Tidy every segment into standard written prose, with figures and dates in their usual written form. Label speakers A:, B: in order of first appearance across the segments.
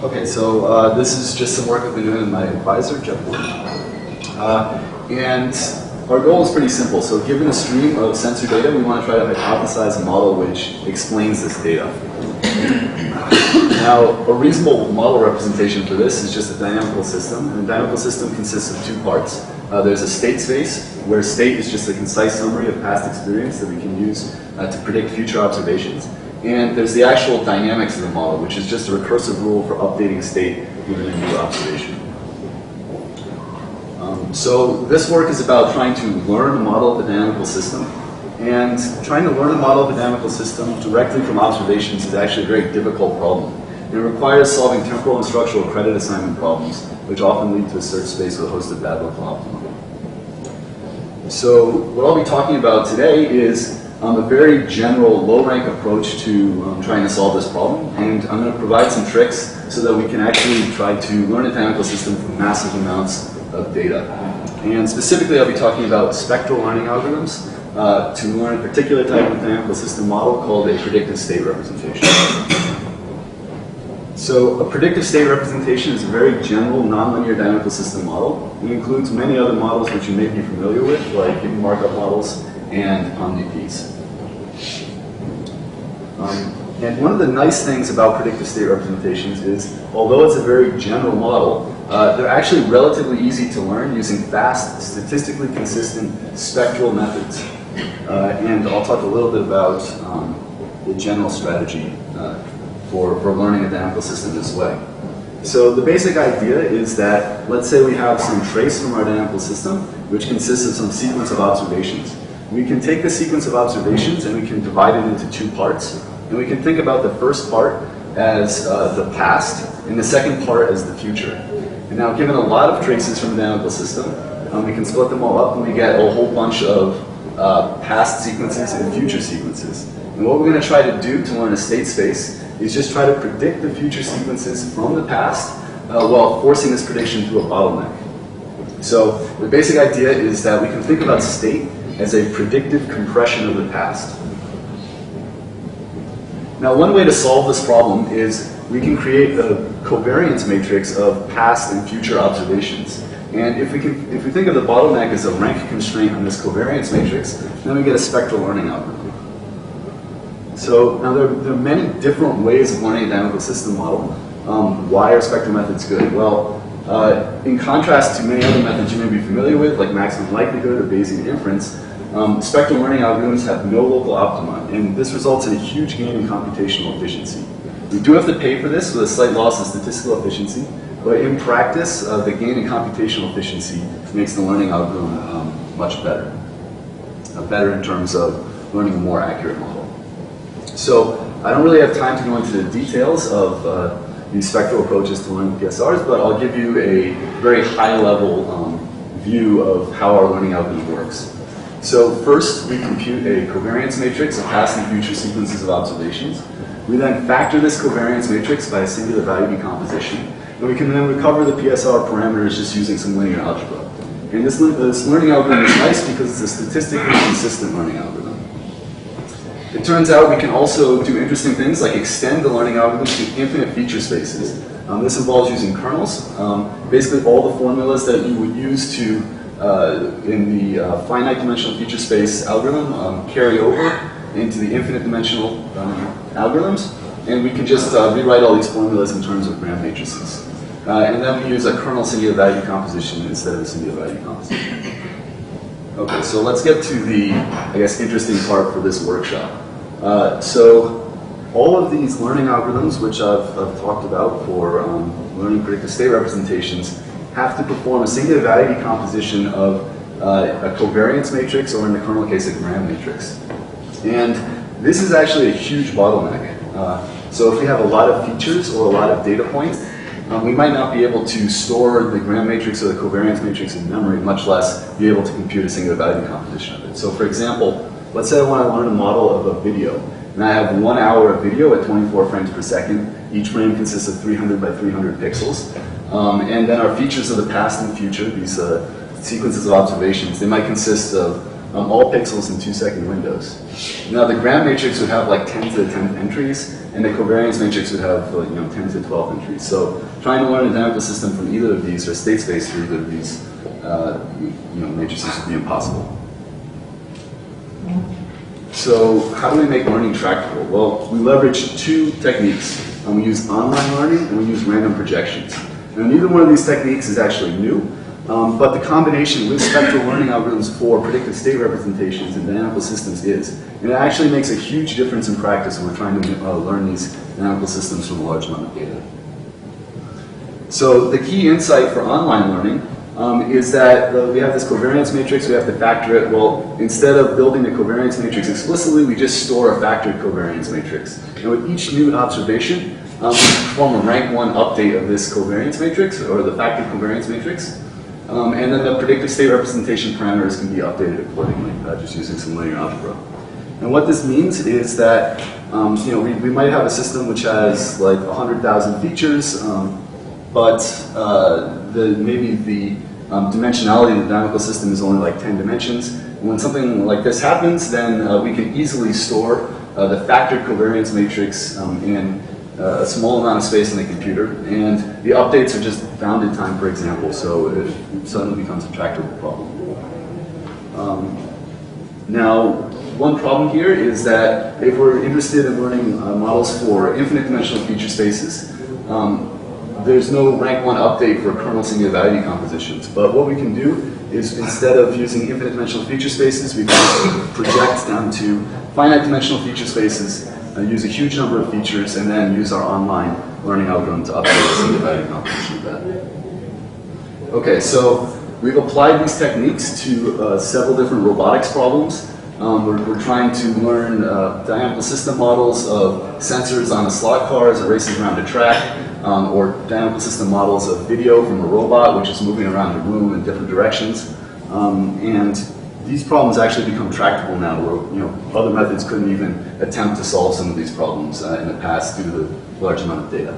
A: Okay, so this is just some work I've been doing with my advisor, Jeff Wood. And our goal is pretty simple. So given a stream of sensor data, we want to try to hypothesize a model which explains this data. Now, a reasonable model representation for this is just a dynamical system. And a dynamical system consists of two parts. There's a state space, where state is just a concise summary of past experience that we can use to predict future observations. And there's the actual dynamics of the model, which is just a recursive rule for updating state within a new observation. So this work is about trying to learn a model of the dynamical system. And trying to learn a model of the dynamical system directly from observations is actually a very difficult problem. It requires solving temporal and structural credit assignment problems, which often lead to a search space with a host of bad local optima. So what I'll be talking about today is a very general low-rank approach to trying to solve this problem. And I'm going to provide some tricks so that we can actually try to learn a dynamical system from massive amounts of data. And specifically, I'll be talking about spectral learning algorithms to learn a particular type of dynamical system model called a predictive state representation. So a predictive state representation is a very general nonlinear dynamical system model. It includes many other models which you may be familiar with, like hidden markup models and OmniPs. And one of the nice things about predictive state representations is, although it's a very general model, they're actually relatively easy to learn using fast, statistically consistent spectral methods. And I'll talk a little bit about the general strategy for learning a dynamical system this way. So the basic idea is that, let's say we have some trace from our dynamical system, which consists of some sequence of observations. We can take the sequence of observations and we can divide it into two parts. And we can think about the first part as the past and the second part as the future. And now, given a lot of traces from the dynamical system, we can split them all up and we get a whole bunch of past sequences and future sequences. And what we're going to try to do to learn a state space is just try to predict the future sequences from the past while forcing this prediction through a bottleneck. So the basic idea is that we can think about state as a predictive compression of the past. Now, one way to solve this problem is we can create a covariance matrix of past and future observations. And if we think of the bottleneck as a rank constraint on this covariance matrix, then we get a spectral learning algorithm. So now there are many different ways of learning a dynamical system model. Why are spectral methods good? Well, in contrast to many other methods you may be familiar with, like maximum likelihood or Bayesian inference, spectral learning algorithms have no local optima, and this results in a huge gain in computational efficiency. We do have to pay for this with a slight loss in statistical efficiency, but in practice, the gain in computational efficiency makes the learning algorithm much better. Better in terms of learning a more accurate model. So I don't really have time to go into the details of these spectral approaches to learning PSRs, but I'll give you a very high-level view of how our learning algorithm works. So first, we compute a covariance matrix of past and future sequences of observations. We then factor this covariance matrix by a singular value decomposition, and we can then recover the PSR parameters just using some linear algebra. And this learning algorithm is nice because it's a statistically consistent learning algorithm. It turns out we can also do interesting things like extend the learning algorithm to infinite feature spaces. This involves using kernels. Basically all the formulas that you would use to in the finite dimensional feature space algorithm carry over into the infinite dimensional algorithms, and we can just rewrite all these formulas in terms of Graham matrices. And then we use a kernel singular value decomposition instead of a singular value decomposition. Okay, so let's get to the, I guess, interesting part for this workshop. So all of these learning algorithms, which I've talked about for learning predictive state representations, have to perform a singular value decomposition of a covariance matrix, or in the kernel case, a Graham matrix. And this is actually a huge bottleneck. So if we have a lot of features or a lot of data points, we might not be able to store the Graham matrix or the covariance matrix in memory, much less be able to compute a singular value decomposition of it. So for example, let's say I want to learn a model of a video, and I have 1 hour of video at 24 frames per second. Each frame consists of 300 by 300 pixels. And then our features of the past and future, these sequences of observations, they might consist of all pixels in 2-second windows. Now the gram matrix would have like 10 to the 10th entries, and the covariance matrix would have 10 to the 12th entries. So trying to learn a dynamical system from either of these, or state space for either of these matrices would be impossible. So how do we make learning tractable? Well, we leverage two techniques. We use online learning and we use random projections. Now neither one of these techniques is actually new, but the combination with spectral learning algorithms for predictive state representations in dynamical systems is. And it actually makes a huge difference in practice when we're trying to learn these dynamical systems from a large amount of data. So the key insight for online learning is that we have this covariance matrix, we have to factor it. Well, instead of building the covariance matrix explicitly, we just store a factored covariance matrix. And with each new observation, we perform a rank 1 update of this covariance matrix, or the factored covariance matrix. And then the predictive state representation parameters can be updated accordingly, just using some linear algebra. And what this means is that we might have a system which has like 100,000 features, but maybe the dimensionality of the dynamical system is only like 10 dimensions. And when something like this happens, then we can easily store the factored covariance matrix in a small amount of space in the computer. And the updates are just bounded time, for example, so it suddenly becomes a tractable problem. Now, one problem here is that if we're interested in learning models for infinite dimensional feature spaces, there's no rank 1 update for kernel singularity compositions. But what we can do is, instead of using infinite dimensional feature spaces, we can project down to finite dimensional feature spaces, use a huge number of features, and then use our online learning algorithm to update the singularity composition of that. Okay, so we've applied these techniques to several different robotics problems. We're trying to learn dynamical system models of sensors on a slot car as it races around a track, or dynamical system models of video from a robot which is moving around the room in different directions. And these problems actually become tractable now, where other methods couldn't even attempt to solve some of these problems in the past due to the large amount of data.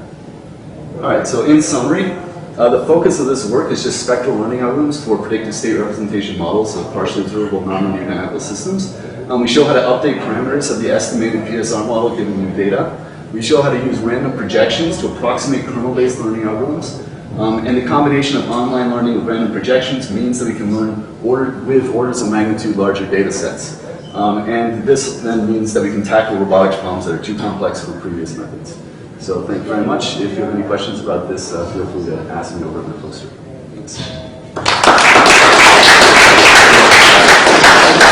A: All right, so in summary, the focus of this work is just spectral learning algorithms for predictive state representation models of partially observable nonlinear dynamical systems. We show how to update parameters of the estimated PSR model given new data. We show how to use random projections to approximate kernel-based learning algorithms. And the combination of online learning with random projections means that we can learn with orders of magnitude larger data sets. And this then means that we can tackle robotics problems that are too complex for previous methods. So thank you very much. If you have any questions about this, feel free to ask me over in the poster. Thanks.